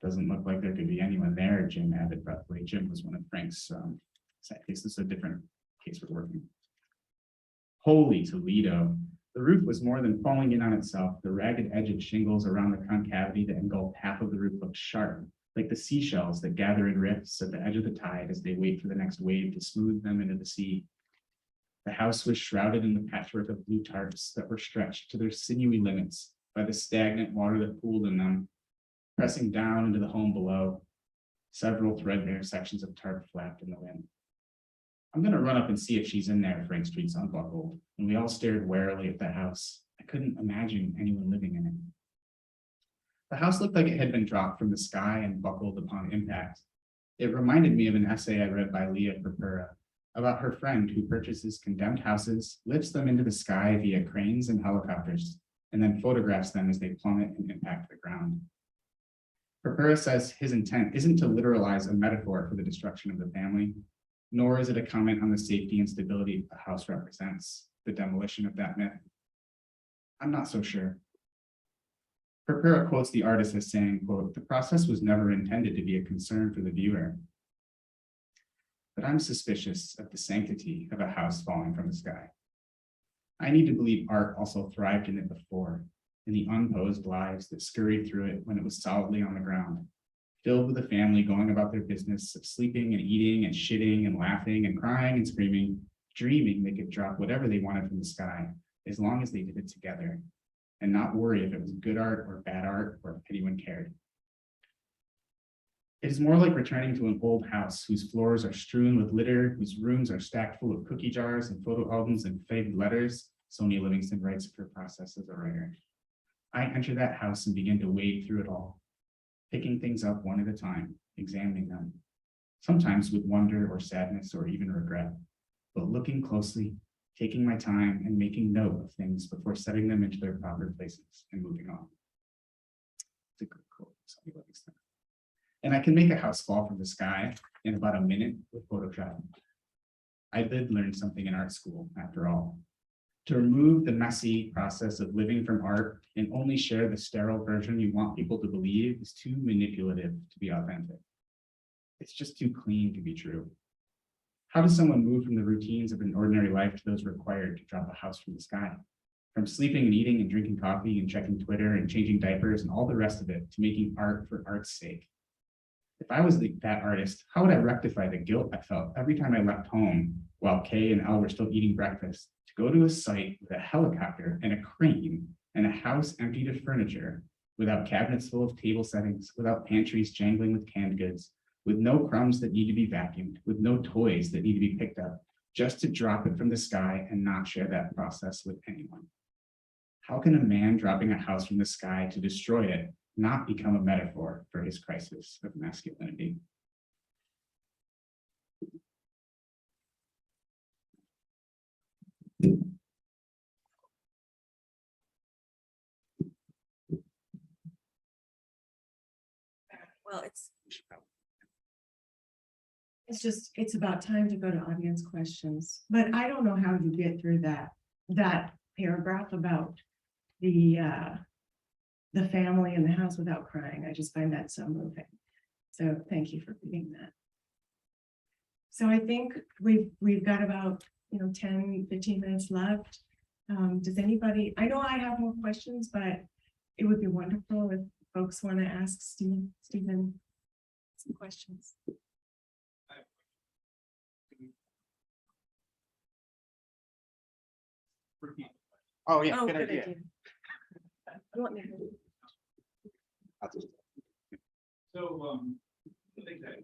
"Doesn't look like there could be anyone there," Jim added breathfully. Jim was one of Frank's sidekicks. This is a different case we're working. Holy Toledo. The roof was more than falling in on itself. The ragged edge of shingles around the concavity that engulfed half of the roof looked sharp, like the seashells that gather in rifts at the edge of the tide as they wait for the next wave to smooth them into the sea. The house was shrouded in the patchwork of blue tarps that were stretched to their sinewy limits by the stagnant water that pooled in them, pressing down into the home below. Several threadbare sections of tarp flapped in the wind. "I'm going to run up and see if she's in there," Frank Streets unbuckled, and we all stared warily at the house. I couldn't imagine anyone living in it. The house looked like it had been dropped from the sky and buckled upon impact. It reminded me of an essay I read by Leah Perpura about her friend who purchases condemned houses, lifts them into the sky via cranes and helicopters, and then photographs them as they plummet and impact the ground. Perpura says his intent isn't to literalize a metaphor for the destruction of the family, nor is it a comment on the safety and stability the house represents, the demolition of that myth. I'm not so sure. Perpura quotes the artist as saying, quote, "The process was never intended to be a concern for the viewer." But I'm suspicious of the sanctity of a house falling from the sky. I need to believe art also thrived in it before, in the unposed lives that scurried through it when it was solidly on the ground, filled with a family going about their business of sleeping and eating and shitting and laughing and crying and screaming, dreaming they could drop whatever they wanted from the sky, as long as they did it together, and not worry if it was good art or bad art or if anyone cared. It is more like returning to an old house whose floors are strewn with litter, whose rooms are stacked full of cookie jars and photo albums and faded letters, Sonia Livingston writes of her process as a writer. I enter that house and begin to wade through it all, picking things up one at a time, examining them, sometimes with wonder or sadness or even regret, but looking closely, taking my time and making note of things before setting them into their proper places and moving on. It's a good quote, Sonia Livingston. And I can make a house fall from the sky in about a minute with Photoshop. I did learn something in art school, after all. To remove the messy process of living from art and only share the sterile version you want people to believe is too manipulative to be authentic. It's just too clean to be true. How does someone move from the routines of an ordinary life to those required to drop a house from the sky? From sleeping and eating and drinking coffee and checking Twitter and changing diapers and all the rest of it to making art for art's sake. If I was that artist, how would I rectify the guilt I felt every time I left home while Kay and Elle were still eating breakfast to go to a site with a helicopter and a crane and a house emptied of furniture, without cabinets full of table settings, without pantries jangling with canned goods, with no crumbs that need to be vacuumed, with no toys that need to be picked up, just to drop it from the sky and not share that process with anyone? How can a man dropping a house from the sky to destroy it not become a metaphor for his crisis of masculinity? Well, it's about time to go to audience questions, but I don't know how you get through that paragraph about the family in the house without crying. I just find that so moving. So thank you for reading that. So I think we've got about 10, 15 minutes left. Does anybody, I know I have more questions, but it would be wonderful if folks want to ask Stephen some questions. Oh, yeah, Oh, good idea. You want me to- So, I think that.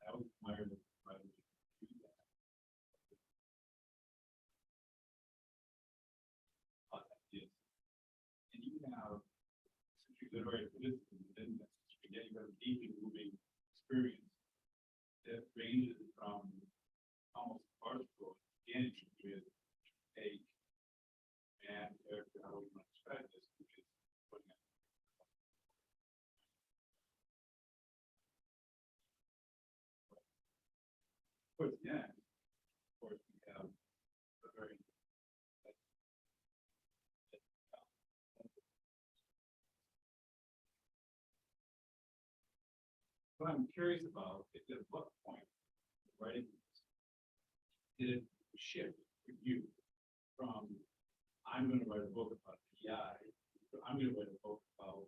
I always admire the writers who do that. Ideas. And you have such a good writer for this, and then again, you have a deeply moving experience that ranges from almost partial beginning with a man character, how we want to describe this, which is putting it. Towards the end, of course, we have a very what I'm curious about is at what point writing did it shift for you from, I'm gonna write a book about PI, so I'm gonna write a book about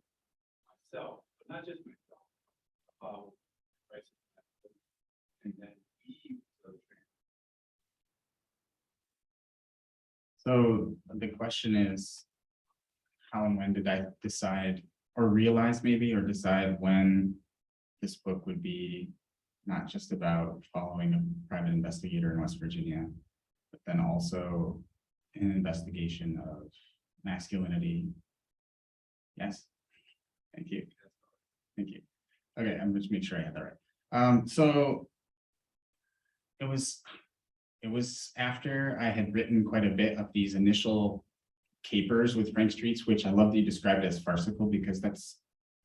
myself, but not just myself, about rights and then leave the So the question is, how and when did I decide or realize maybe, or decide when this book would be not just about following a private investigator in West Virginia, but then also an investigation of masculinity. Yes. Thank you. Thank you. Okay, I'm just make sure I had that right. So it was after I had written quite a bit of these initial capers with Frank Streets, which I love that you described as farcical, because I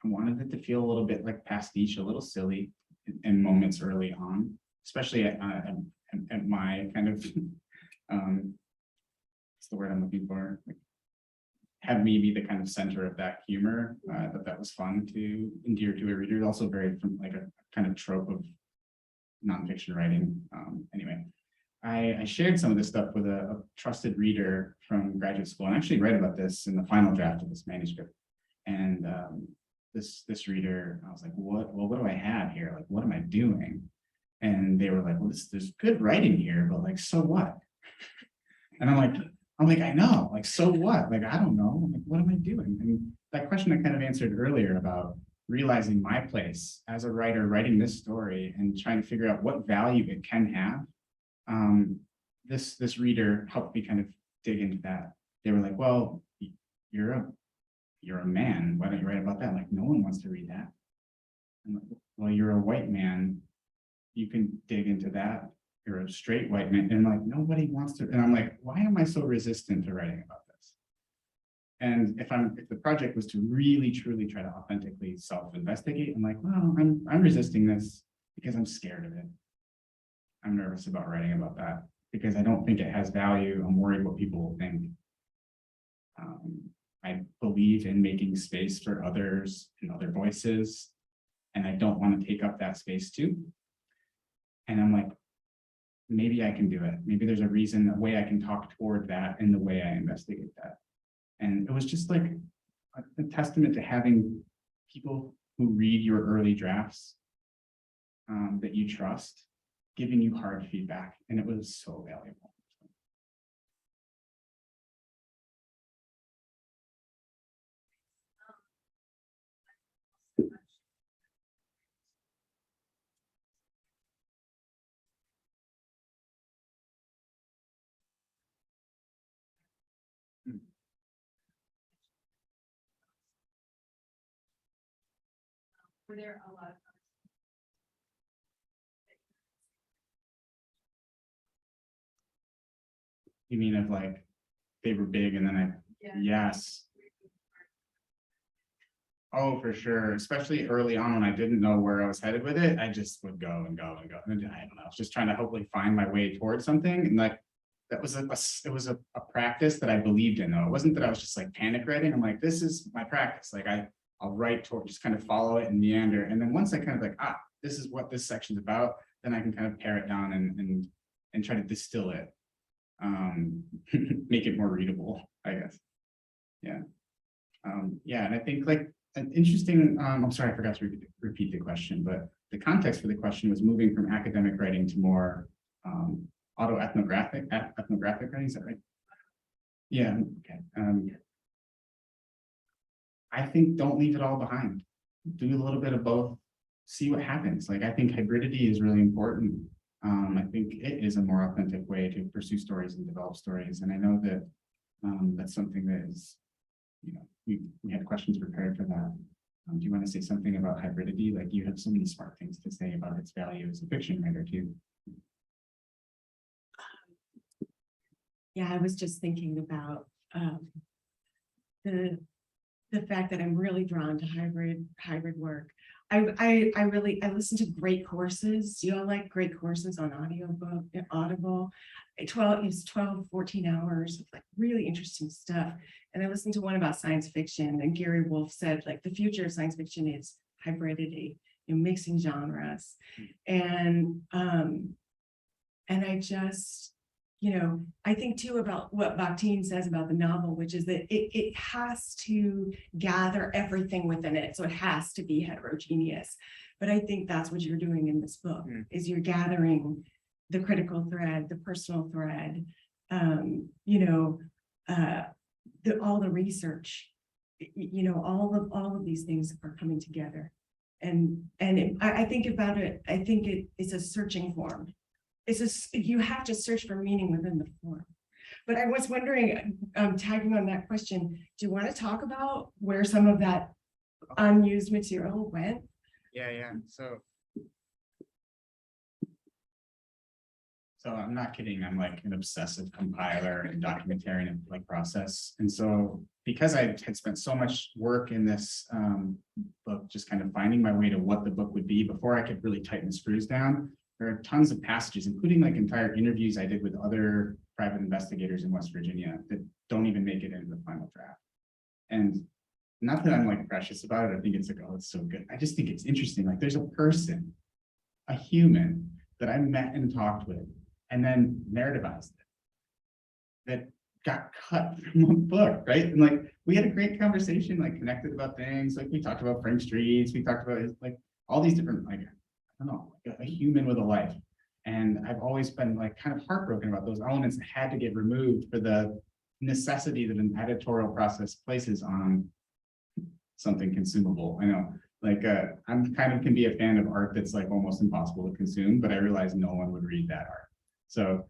wanted it to feel a little bit like pastiche, a little silly in moments early on, especially at my kind of what's the word I'm looking for? Like, have me be the kind of center of that humor. That was fun to endear to a reader. Also very from like a kind of trope of nonfiction writing. Anyway, I shared some of this stuff with a trusted reader from graduate school, and actually read about this in the final draft of this manuscript. And this reader, I was like, what do I have here? Like, what am I doing? And they were like, well, there's good writing here, but like, so what? And I'm like, I know, like, so what? Like, I don't know. Like, what am I doing? And that question I kind of answered earlier about realizing my place as a writer writing this story and trying to figure out what value it can have. This reader helped me kind of dig into that. They were like, well, you're a man. Why don't you write about that? Like, no one wants to read that. I'm like, well, you're a white man. You can dig into that. You're a straight white man. And like, nobody wants to. And I'm like, why am I so resistant to writing about this? And if the project was to really, truly try to authentically self-investigate, I'm like, well, I'm resisting this because I'm scared of it. I'm nervous about writing about that because I don't think it has value. I'm worried what people will think. I believe in making space for others and other voices, and I don't want to take up that space too. And I'm like, maybe I can do it. Maybe there's a way I can talk toward that in the way I investigate that. And it was just like a testament to having people who read your early drafts that you trust, giving you hard feedback. And it was so valuable. Were there a lot of You mean of like, they were big and then yes. Oh, for sure. Especially early on when I didn't know where I was headed with it, I just would go and go and go. And I don't know, I was just trying to hopefully find my way towards something. And like, that was it was a practice that I believed in though. It wasn't that I was just like panic writing. I'm like, this is my practice. Like I'll write toward, just kind of follow it and meander. And then once I kind of like, this is what this section's about, then I can kind of pare it down and try to distill it. Make it more readable, I guess. Yeah. Yeah, and I think like an interesting, I'm sorry, I forgot to repeat the question, but the context for the question was moving from academic writing to more ethnographic writing, is that right? Yeah, okay. I think don't leave it all behind. Do a little bit of both, see what happens. Like, I think hybridity is really important. I think it is a more authentic way to pursue stories and develop stories. And I know that that's something that is, we had questions prepared for that. Do you want to say something about hybridity? Like, you have so many smart things to say about its value as a fiction writer too. Yeah, I was just thinking about the fact that I'm really drawn to hybrid work. I listen to great courses. You all like great courses on Audible. 12, 14 hours of like really interesting stuff. And I listened to one about science fiction, and Gary Wolfe said like the future of science fiction is hybridity, mixing genres. And I just, I think too about what Bakhtin says about the novel, which is that it has to gather everything within it. So it has to be heterogeneous. But I think that's what you're doing in this book, is you're gathering the critical thread, the personal thread, all the research, all of these things are coming together. I think about it, I think it's a searching form. You have to search for meaning within the form. But I was wondering, tagging on that question, do you want to talk about where some of that unused material went? Yeah. So I'm not kidding. I'm like an obsessive compiler and documentarian like process. And so because I had spent so much work in this book, just kind of finding my way to what the book would be before I could really tighten the screws down, there are tons of passages, including like entire interviews I did with other private investigators in West Virginia that don't even make it into the final draft. And not that I'm like precious about it. I think it's like, oh, it's so good. I just think it's interesting. Like there's a person, a human that I met and talked with and then narrativized it that got cut from a book, right? And like we had a great conversation, like connected about things. Like we talked about Frank Streets, we talked about like all these different, like, I don't know, like a human with a life. And I've always been like kind of heartbroken about those elements that had to get removed for the necessity that an editorial process places on something consumable. I know, like I'm kind of can be a fan of art that's like almost impossible to consume, but I realize no one would read that art. So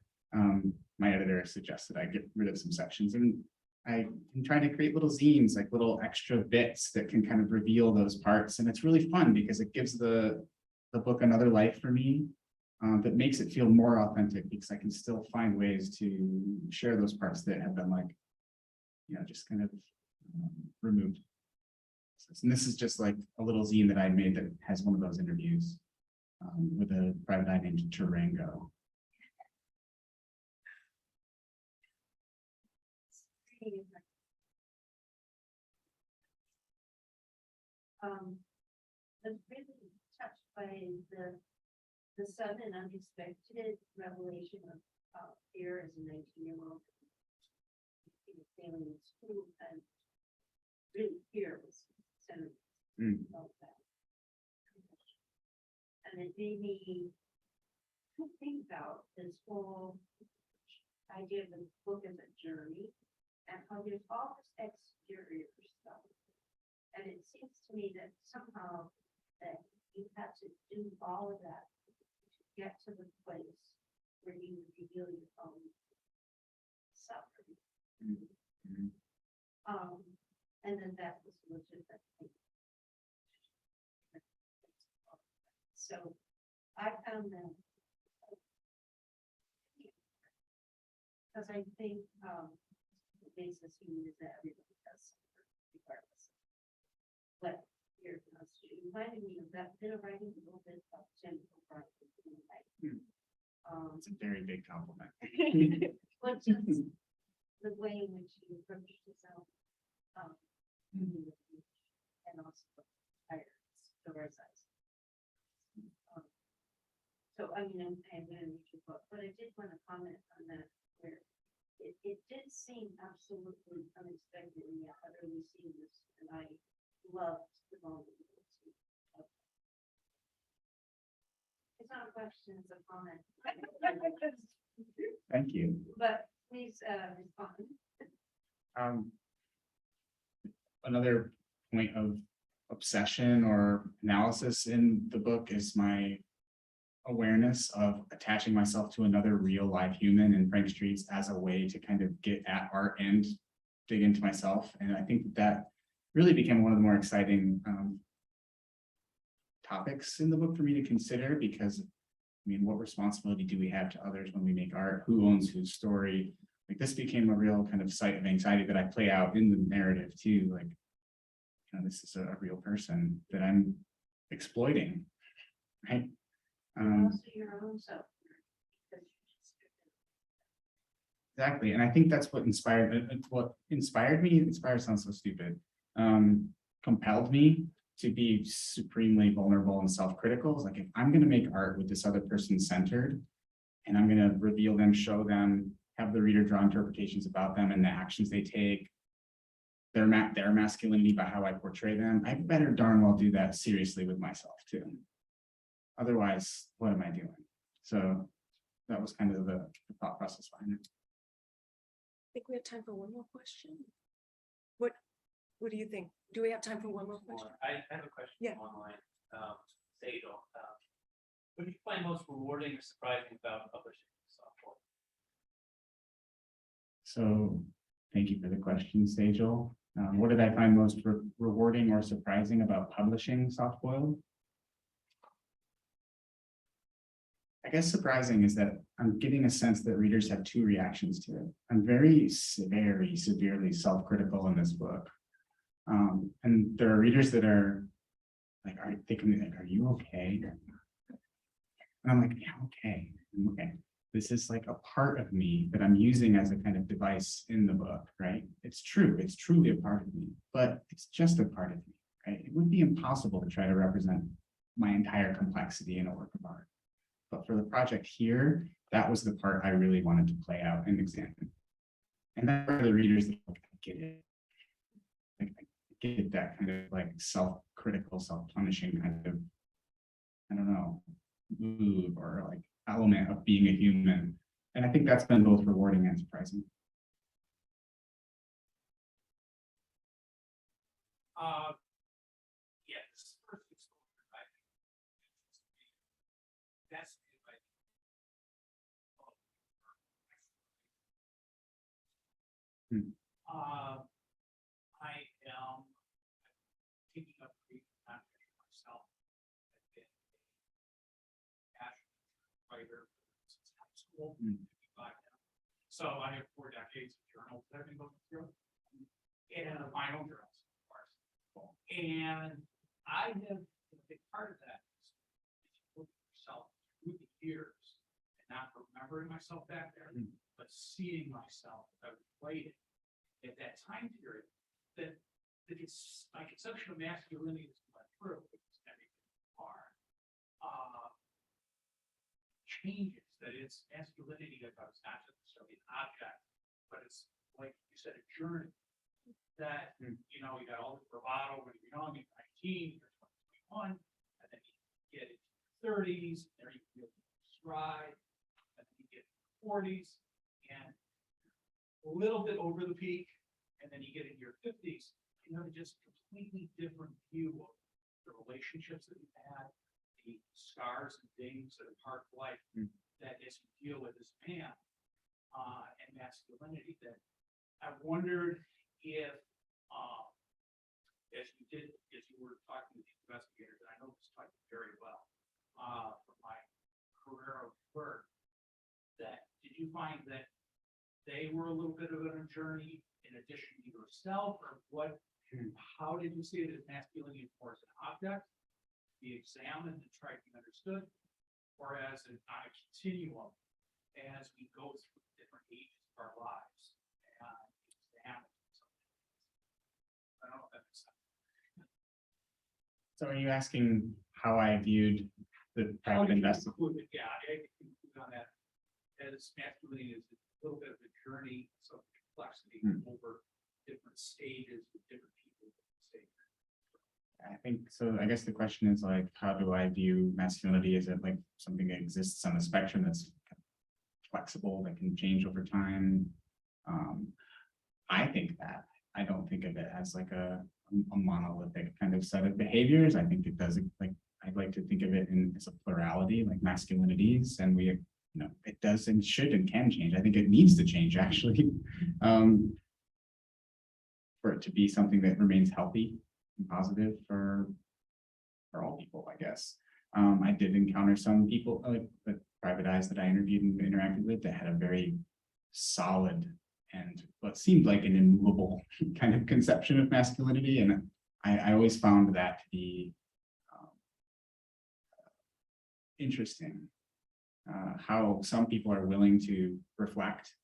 my editor suggested I get rid of some sections, and I'm trying to create little zines, like little extra bits that can kind of reveal those parts. And it's really fun because it gives the book another life for me, that makes it feel more authentic, because I can still find ways to share those parts that have been like, just kind of removed. And this is just like a little zine that I made that has one of those interviews with a private eye named Tarango. I was really touched by the sudden unexpected revelation of fear as a 19-year-old. Failing in school, and really fear was centered about that. And it made me think about this whole idea of the book as a journey, and how there's all this exterior stuff. And it seems to me that somehow that you have to do all of that to get to the place where you reveal your own suffering. And then that was legitimate. So I found that because I think the basis human is that everybody does suffer regardless. But here it reminded me of that bit of writing a little bit about Jim. It's a very big compliment. But just the way in which he approached himself, and also Dora's eyes. So I mean, I'm going to read your book, but I did want to comment on that, where it did seem absolutely unexpected in the utterly seamless, and I loved the vulnerability. It's not a question, it's a comment. Thank you. But please respond. Another point of obsession or analysis in the book is my awareness of attaching myself to another real live human in Frank Streets as a way to kind of get at art and dig into myself. And I think that really became one of the more exciting topics in the book for me to consider, because I mean, what responsibility do we have to others when we make art? Who owns whose story? Like this became a real kind of site of anxiety that I play out in the narrative too. Like, this is a real person that I'm exploiting, right? Also your own self. Exactly, and I think that's what inspired me. Inspired sounds so stupid. Compelled me to be supremely vulnerable and self-critical. It's like, if I'm going to make art with this other person centered, and I'm going to reveal them, show them have the reader draw interpretations about them and the actions they take, their masculinity by how I portray them, I better darn well do that seriously with myself too. Otherwise, what am I doing? So that was kind of the thought process behind it. I think we have time for one more question. What do you think? Do we have time for one more question? I have a question Yeah. online. Sejal, what do you find most rewarding or surprising about publishing software? So thank you for the question, Sejal. What did I find most rewarding or surprising about publishing Softboiled? I guess surprising is that I'm getting a sense that readers have two reactions to it. I'm very severely self-critical in this book. And there are readers that are like, are you okay? And I'm like, yeah, I'm okay. This is like a part of me that I'm using as a kind of device in the book, right? It's true, it's truly a part of me, but it's just a part of me, right? It would be impossible to try to represent my entire complexity in a work of art. But for the project here, that was the part I really wanted to play out and examine. And that's where the readers like, get it. Like, I get that kind of like self-critical, self-punishing kind of, I don't know, move or like element of being a human. And I think that's been both rewarding and surprising. Yes, first exposure, I think, that's like, I am taking up creative content myself. I've been a passionate writer since high school. So I have 4 decades of journals that I've been going through, and my own journals, of course. And I have a big part of that is you look at yourself through the years and not remembering myself back there, but seeing myself as I was writing at that time period. That it's my conception of masculinity is went through, which is everything you are. Changes that it's masculinity that it's not necessarily an object, but it's like you said, a journey. That you know, you got all the bravado when you're young, you're 19, you're 21, and then you get into your 30s, there you feel stride, and then you get into your 40s, and a little bit over the peak, and then you get into your 50s, you know, just completely different view of the relationships that you've had, the scars and dings that are part of life that as you deal with as a man and masculinity, that I wondered if, as you were talking to the investigators, and I know this type very well from my career of work, that did you find that they were a little bit of a journey in addition to yourself, or what? How did you see it as masculinity more as an object, be examined and tried to be understood, or as a continuum as we go through different ages of our lives and examine something? I don't know if that makes sense. So are you asking how I viewed the private investment? Yeah, I conclude on that as masculinity is a little bit of a journey, some complexity over different stages with different people. I think so. I guess the question is like, how do I view masculinity? Is it like something that exists on a spectrum that's flexible, that can change over time? I think that. I don't think of it as like a monolithic kind of set of behaviors. I think it does, like, I'd like to think of it as a plurality, like masculinities, and we, you know, it does and should and can change. I think it needs to change actually, for it to be something that remains healthy and positive for all people, I guess. I did encounter some people, like the private eyes that I interviewed and interacted with, that had a very solid and what seemed like an immovable kind of conception of masculinity. And I always found that to be interesting, how some people are willing to reflect,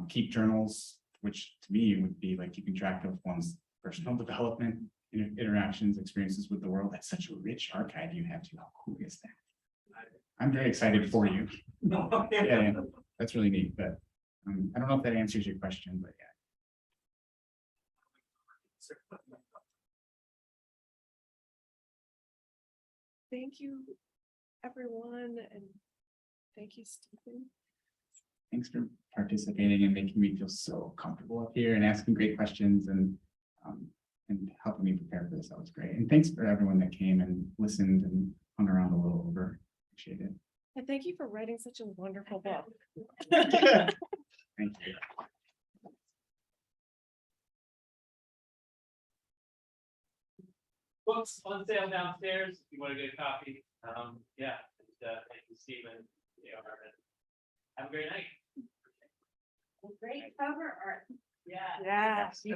keep journals, which to me would be like keeping track of one's personal development, interactions, experiences with the world. That's such a rich archive you have too. How cool is that? I'm very excited for you. Yeah, that's really neat. But I don't know if that answers your question, but yeah. Thank you, everyone, and thank you, Stephen. Thanks for participating and making me feel so comfortable up here and asking great questions and helping me prepare for this. That was great. And thanks for everyone that came and listened and hung around a little over. Appreciate it. And thank you for writing such a wonderful book. Thank you. Books on sale downstairs, if you want to get a copy. Yeah, and, thank you, Stephen. Have a great night. Great cover art. Yeah. Yeah.